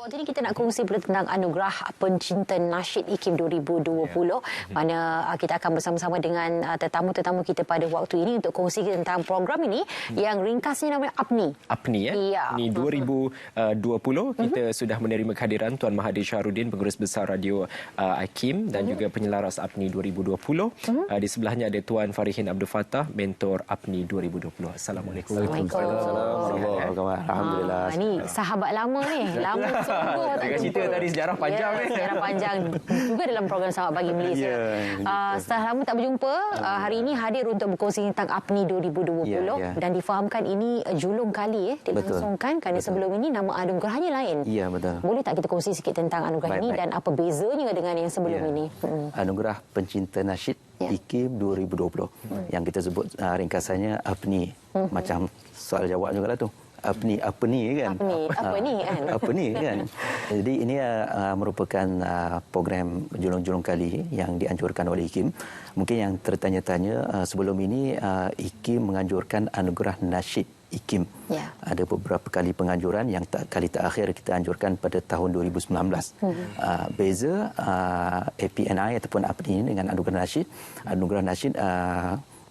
Waktu ini kita nak kongsi pula tentang anugerah pencinta nasyid IKIM 2020. Mana kita akan bersama-sama dengan tetamu-tetamu kita pada waktu ini untuk kongsi tentang program ini yang ringkasnya namanya APNI. APNI ya. Ya. Ini 2020 kita sudah menerima kehadiran Tuan Mahathir Syahrudin, Pengurus Besar Radio IKIM dan juga penyelaras APNI 2020. Di sebelahnya ada Tuan Farihin Abdul Fattah, mentor APNI 2020. Assalamualaikum. Waalaikumsalam. Alhamdulillah. Ini sahabat lama ni. Lama sungguh. Saya cerita tadi sejarah panjang ni. Sejarah panjang juga dalam program Selamat Pagi Malaysia. Setelah lama tak berjumpa, hari ini hadir untuk berkongsi tentang APNI 2020 dan difahamkan ini julung kali dilangsungkan kerana sebelum ini nama anugerahnya lain. Ya, betul. Boleh tak kita kongsi sikit tentang anugerah ini dan apa bezanya dengan yang sebelum ini? Anugerah Pencinta Nasyid IKIM 2020 yang kita sebut ringkasannya APNI. Macam soal jawab jugalah tu. Apa ni kan? Apa ni kan? Jadi ini merupakan program julung-julung kali yang dianjurkan oleh IKIM. Mungkin yang tertanya-tanya, sebelum ini IKIM menganjurkan anugerah nasyid IKIM. Ada beberapa kali penganjuran, yang kali terakhir kita anjurkan pada tahun 2019. Beza APNI ataupun APNI dengan anugerah nasyid. Anugerah nasyid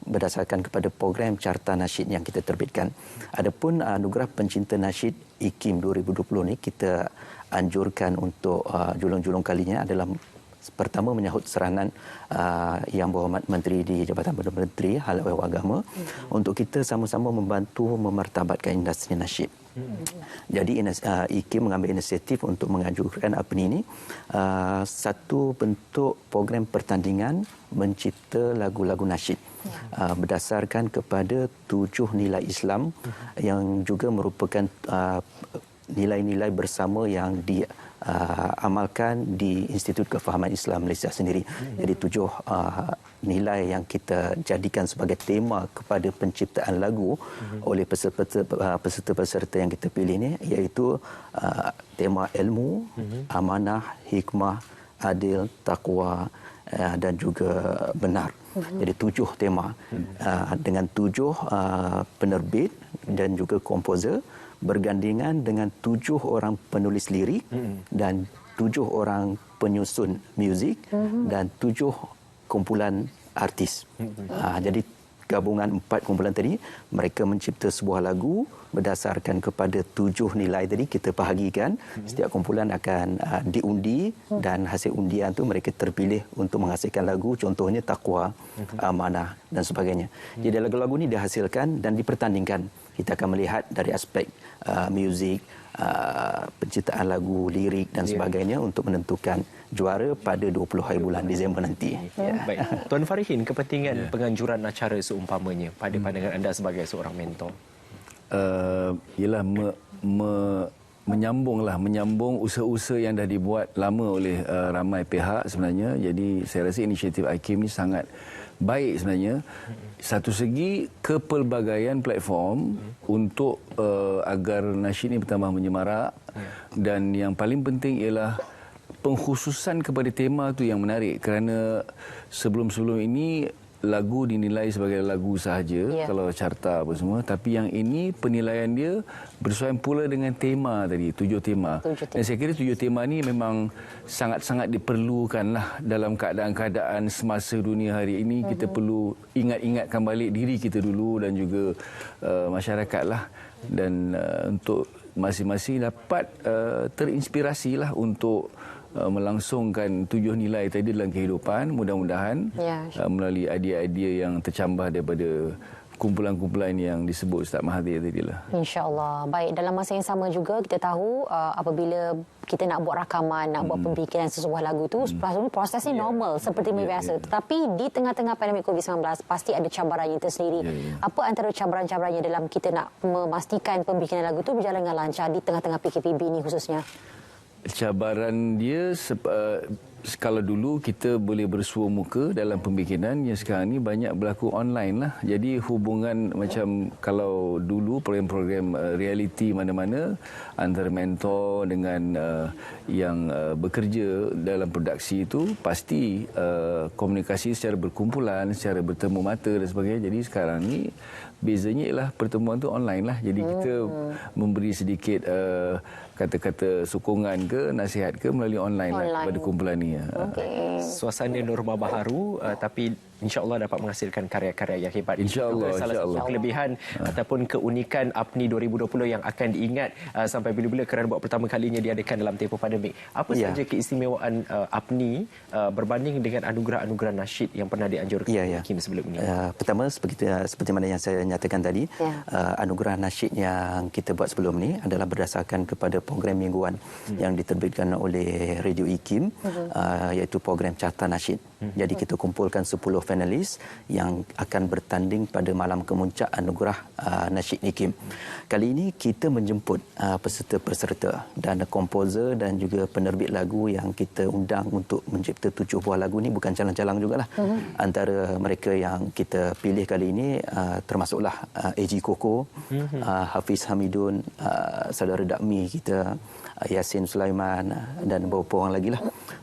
berdasarkan kepada program Carta Nasyid yang kita terbitkan. Adapun anugerah Pencinta Nasyid IKIM 2020 ni kita anjurkan untuk julung-julung kalinya adalah pertama menyahut seranan Yang Berhormat Menteri di Jabatan Perdana Menteri Hal Ehwal Agama untuk kita sama-sama membantu memartabatkan industri nasyid. Jadi IKIM mengambil inisiatif untuk menganjurkan APNI ini satu bentuk program pertandingan mencipta lagu-lagu nasyid berdasarkan kepada 7 nilai Islam yang juga merupakan nilai-nilai bersama yang diamalkan di Institut Kefahaman Islam Malaysia sendiri. Jadi 7 nilai yang kita jadikan sebagai tema kepada penciptaan lagu oleh peserta-peserta yang kita pilih ini, iaitu tema ilmu, amanah, hikmah, adil, taqwa dan juga benar. Jadi 7 tema dengan 7 penerbit dan juga komposer bergandingan dengan 7 orang penulis lirik dan 7 orang penyusun muzik dan 7 kumpulan artis. Jadi gabungan 4 kumpulan tadi, mereka mencipta sebuah lagu berdasarkan kepada 7 nilai tadi kita bahagikan. Setiap kumpulan akan diundi dan hasil undian tu mereka terpilih untuk menghasilkan lagu, contohnya taqwa, amanah dan sebagainya. Jadi lagu-lagu ni dihasilkan dan dipertandingkan. Kita akan melihat dari aspek muzik, penciptaan lagu, lirik dan sebagainya untuk menentukan juara pada 20 hari bulan Disember nanti. Baik. Tuan Farihin, kepentingan penganjuran acara seumpamanya pada pandangan anda sebagai seorang mentor? Ialah menyambung usaha-usaha yang dah dibuat lama oleh ramai pihak sebenarnya. Jadi saya rasa inisiatif IKIM ni sangat baik sebenarnya. Satu segi kepelbagaian platform untuk agar nasyid ini bertambah menyemarak, dan yang paling penting ialah pengkhususan kepada tema tu yang menarik, kerana sebelum-sebelum ini lagu dinilai sebagai lagu sahaja kalau carta apa semua, tapi yang ini penilaian dia bersesuaian pula dengan tema tadi, 7 tema. Dan saya kira 7 tema ni memang sangat-sangat diperlukanlah dalam keadaan-keadaan semasa dunia hari ini. Kita perlu ingat-ingatkan balik diri kita dulu dan juga masyarakatlah, dan untuk masing-masing dapat terinspirasilah untuk melangsungkan 7 nilai tadi dalam kehidupan, mudah-mudahan melalui idea-idea yang tercambah daripada kumpulan-kumpulan yang disebut Ustaz Mahathir tadilah. InsyaAllah. Baik, dalam masa yang sama juga kita tahu apabila kita nak buat rakaman, nak buat pembikinan sesebuah lagu tu, prosesnya normal seperti biasa. Tetapi di tengah-tengah pandemik COVID-19 pasti ada cabarannya tersendiri. Apa antara cabaran-cabarannya dalam kita nak memastikan pembikinan lagu tu berjalan dengan lancar di tengah-tengah PKPB ni khususnya? Cabaran dia kalau dulu kita boleh bersua muka dalam pembikinan, yang sekarang ni banyak berlaku online lah. Jadi hubungan macam kalau dulu program-program reality mana-mana antara mentor dengan yang bekerja dalam produksi itu pasti komunikasi secara berkumpulan, secara bertemu mata dan sebagainya. Jadi sekarang ni bezanya ialah pertemuan tu online lah. Jadi kita memberi sedikit kata-kata sokongan ke nasihat ke melalui online. Lah kepada kumpulan ni. Suasana norma baharu tapi insya-Allah dapat menghasilkan karya-karya yang hebat. Insya-Allah, salah satu kelebihan ataupun keunikan APNI 2020 yang akan diingat sampai bila-bila kerana buat pertama kalinya diadakan dalam tempoh pandemik. Apa sahaja keistimewaan APNI berbanding dengan anugerah-anugerah nasyid yang pernah dianjurkan Hakim sebelum ini? Pertama seperti mana yang saya nyatakan tadi, anugerah nasyid yang kita buat sebelum ni adalah berdasarkan kepada program mingguan yang diterbitkan oleh Radio IKIM, iaitu program Carta Nasyid. Jadi kita kumpulkan 10 finalis yang akan bertanding pada malam kemuncak anugerah nasyid IKIM. Kali ini kita menjemput peserta-peserta dan komposer dan juga penerbit lagu yang kita undang untuk mencipta 7 buah lagu ni bukan calang-calang jugalah. Antara mereka yang kita pilih kali ini termasuklah AG Koko, Hafiz Hamidun, saudara Dakmi kita, Yasin Sulaiman dan beberapa orang lagi lah.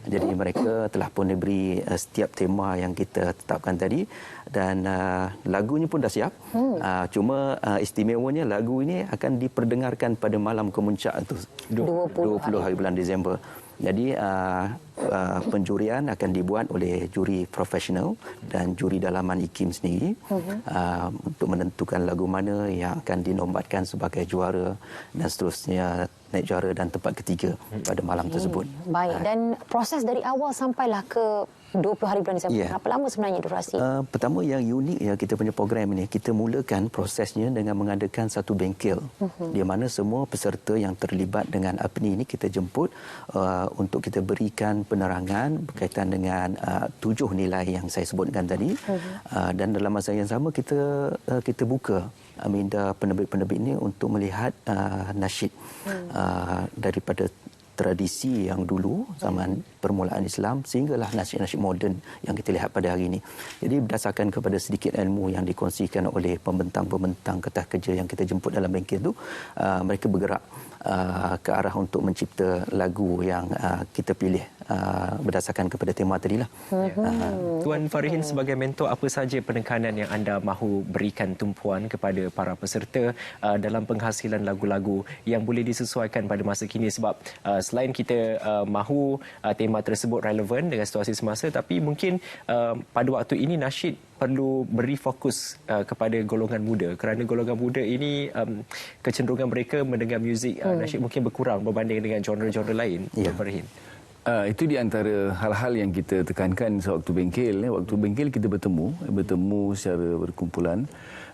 Jadi mereka telah pun diberi setiap tema yang kita tetapkan tadi dan lagunya pun dah siap. Cuma istimewanya lagu ini akan diperdengarkan pada malam kemuncak itu 20 hari bulan Disember. Jadi penjurian akan dibuat oleh juri profesional dan juri dalaman IKIM sendiri untuk menentukan lagu mana yang akan dinobatkan sebagai juara dan seterusnya naik juara dan tempat ketiga pada malam tersebut. Baik, dan proses dari awal sampailah ke 20 hari bulan Disember. Berapa lama sebenarnya durasi? Pertama yang unik ya kita punya program ini, kita mulakan prosesnya dengan mengadakan satu bengkel di mana semua peserta yang terlibat dengan APNI ini kita jemput untuk kita berikan penerangan berkaitan dengan 7 nilai yang saya sebutkan tadi. Dan dalam masa yang sama kita buka minda penerbit-penerbit ini untuk melihat nasyid daripada tradisi yang dulu zaman permulaan Islam sehinggalah nasyid-nasyid moden yang kita lihat pada hari ini. Jadi berdasarkan kepada sedikit ilmu yang dikongsikan oleh pembentang-pembentang kertas kerja yang kita jemput dalam bengkel itu, mereka bergerak ke arah untuk mencipta lagu yang kita pilih berdasarkan kepada tema tadilah. Tuan Farihin, sebagai mentor, apa sahaja penekanan yang anda mahu berikan tumpuan kepada para peserta dalam penghasilan lagu-lagu yang boleh disesuaikan pada masa kini? Sebab selain kita mahu tema tersebut relevan dengan situasi semasa, tapi mungkin pada waktu ini nasyid perlu beri fokus kepada golongan muda, kerana golongan muda ini kecenderungan mereka mendengar muzik nasyid mungkin berkurang berbanding dengan genre-genre lain. Farihin. Itu di antara hal-hal yang kita tekankan sewaktu bengkel. Waktu bengkel kita bertemu secara berkumpulan.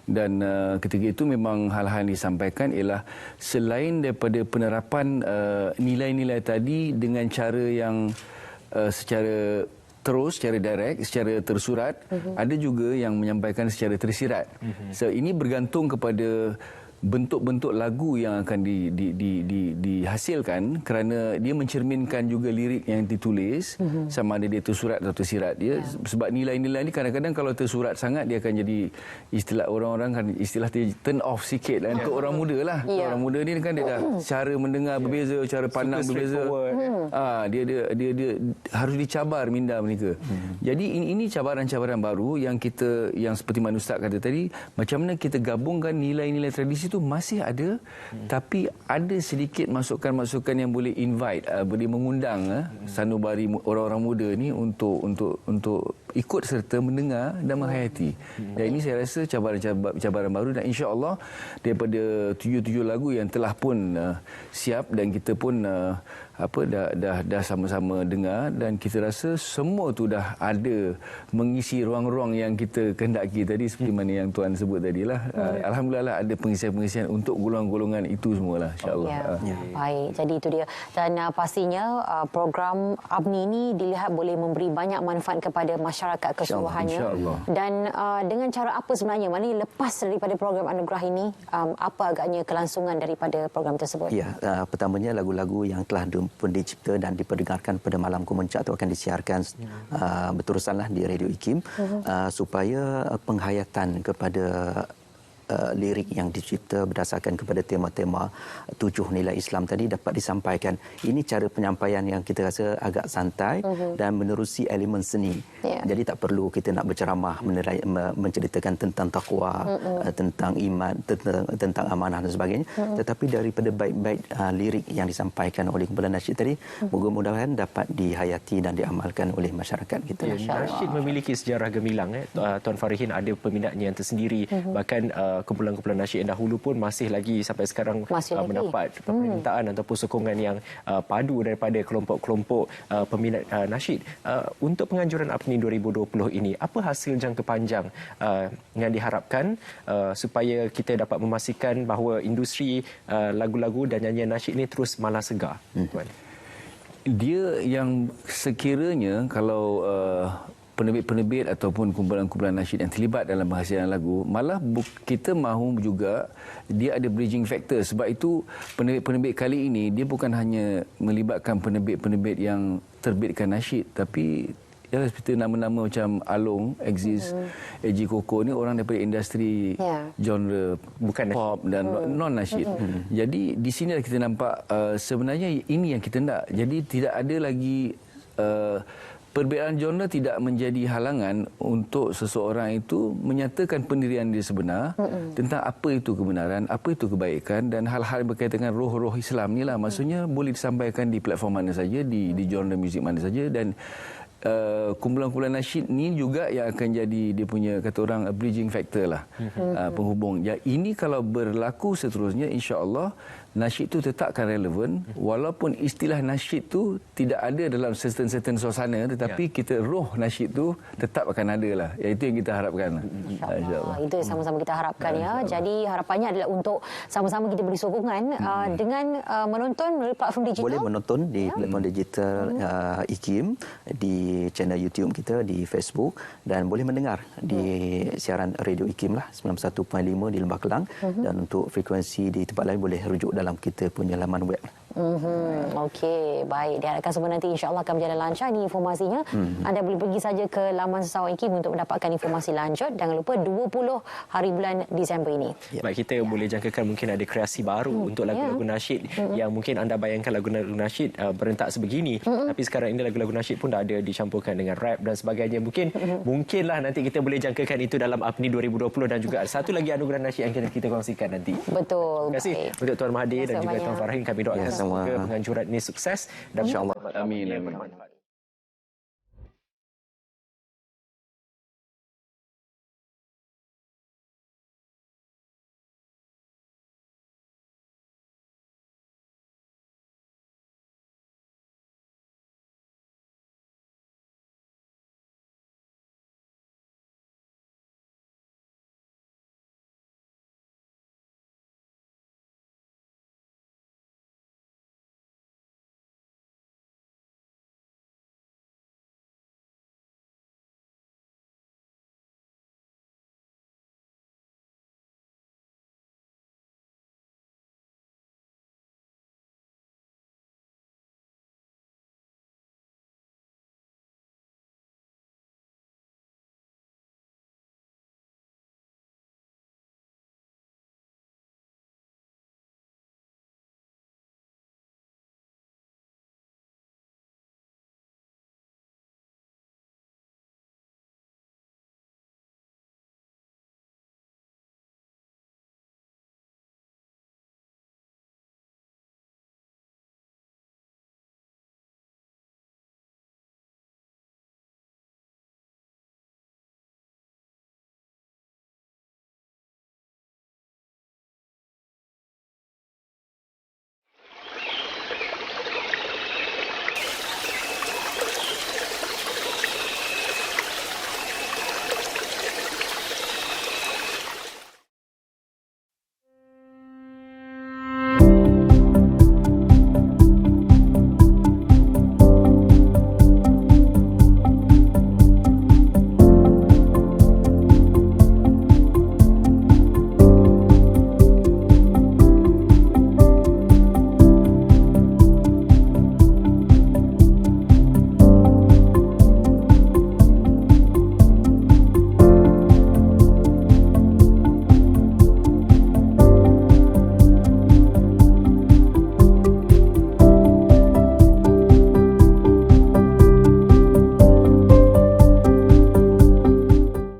Dan ketika itu memang hal-hal yang disampaikan ialah selain daripada penerapan nilai-nilai tadi dengan cara yang secara terus, secara direct, secara tersurat, ada juga yang menyampaikan secara tersirat. So, ini bergantung kepada bentuk-bentuk lagu yang akan dihasilkan kerana dia mencerminkan juga lirik yang ditulis sama ada dia tersurat atau tersirat dia. Sebab nilai-nilai ni kadang-kadang kalau tersurat sangat dia akan jadi istilah orang-orang kan istilah dia turn off sikit lah untuk orang muda lah. Orang muda ni kan dia dah cara mendengar berbeza, cara pandang berbeza. Dia harus dicabar minda mereka. Jadi ini cabaran-cabaran baru yang seperti mana Ustaz kata tadi, macam mana kita gabungkan nilai-nilai tradisi itu masih ada, tapi ada sedikit masukan-masukan yang boleh invite, boleh mengundang sanubari orang-orang muda ni untuk ikut serta mendengar dan menghayati. Dan ini saya rasa cabaran baru, dan insya-Allah daripada 7 lagu yang telah pun siap dan kita pun dah sama-sama dengar, dan kita rasa semua tu dah ada mengisi ruang-ruang yang kita kehendaki tadi seperti mana yang tuan sebut tadilah. Alhamdulillah ada pengisian-pengisian untuk golongan-golongan itu semualah, insya-Allah. Baik, jadi itu dia. Dan pastinya program APNI ini dilihat boleh memberi banyak manfaat kepada masyarakat masyarakat keseluruhannya. InsyaAllah. Dan dengan cara apa sebenarnya, maknanya lepas daripada program anugerah ini, apa agaknya kelangsungan daripada program tersebut? Ya, pertamanya lagu-lagu yang telah pun dicipta dan diperdengarkan pada malam Kemuncak itu akan disiarkan berterusanlah di Radio IKIM supaya penghayatan kepada lirik yang dicipta berdasarkan kepada tema-tema 7 nilai Islam tadi dapat disampaikan. Ini cara penyampaian yang kita rasa agak santai dan menerusi elemen seni. Jadi tak perlu kita nak berceramah menceritakan tentang takwa, tentang iman, tentang amanah dan sebagainya. Tetapi daripada baik-baik lirik yang disampaikan oleh kumpulan nasyid tadi, mudah-mudahan dapat dihayati dan diamalkan oleh masyarakat kita. Nasyid memiliki sejarah gemilang. Tuan Farihin ada peminatnya yang tersendiri. Bahkan kumpulan-kumpulan nasyid yang dahulu pun masih lagi sampai sekarang mendapat permintaan ataupun sokongan yang padu daripada kelompok-kelompok peminat nasyid. Untuk penganjuran APNI 2020 ini, apa hasil jangka panjang yang diharapkan supaya kita dapat memastikan bahawa industri lagu-lagu dan nyanyian nasyid ini terus malas segar? Dia yang sekiranya kalau penerbit-penerbit ataupun kumpulan-kumpulan nasyid yang terlibat dalam penghasilan lagu, malah kita mahu juga dia ada bridging factor. Sebab itu penerbit-penerbit kali ini dia bukan hanya melibatkan penerbit-penerbit yang terbitkan nasyid, tapi ya seperti nama-nama macam Along, Exist, AG Koko ni orang daripada industri genre bukan pop dan non nasyid. Jadi di sini kita nampak sebenarnya ini yang kita nak. Jadi tidak ada lagi perbezaan genre tidak menjadi halangan untuk seseorang itu menyatakan pendirian dia sebenar tentang apa itu kebenaran, apa itu kebaikan dan hal-hal yang berkaitan dengan roh-roh Islam ni lah. Maksudnya boleh disampaikan di platform mana saja, di genre muzik mana saja, dan kumpulan-kumpulan nasyid ni juga yang akan jadi dia punya kata orang bridging factor lah, penghubung. Ya, ini kalau berlaku seterusnya, insya-Allah nasyid itu tetap akan relevan walaupun istilah nasyid tu tidak ada dalam certain suasana, tetapi kita roh nasyid tu tetap akan ada lah. Ya, itu yang kita harapkan. InsyaAllah. Itu yang sama-sama kita harapkan ya. Jadi harapannya adalah untuk sama-sama kita beri sokongan dengan menonton melalui platform digital. Boleh menonton di platform digital IKIM, di channel YouTube kita, di Facebook, dan boleh mendengar di siaran Radio IKIM lah 91.5 di Lembah Kelang, dan untuk frekuensi di tempat lain boleh rujuk dalam kita punya laman web. Okey, baik. Diharapkan semua nanti insya-Allah akan berjalan lancar ni informasinya. Anda boleh pergi saja ke laman Sesawang IKIM untuk mendapatkan informasi lanjut. Jangan lupa 20 hari bulan Disember ini. Baik, kita boleh jangkakan mungkin ada kreasi baru untuk lagu-lagu nasyid yang mungkin anda bayangkan lagu-lagu nasyid berentak sebegini, tapi sekarang ini lagu-lagu nasyid pun dah ada dicampurkan dengan rap dan sebagainya. Mungkinlah nanti kita boleh jangkakan itu dalam APNI 2020, dan juga satu lagi anugerah nasyid yang kita kongsikan nanti. Betul. Terima kasih untuk Tuan Mahathir dan juga Tuan Farihin. Kami doakan semoga penganjuran ini sukses dan insya-Allah Amin.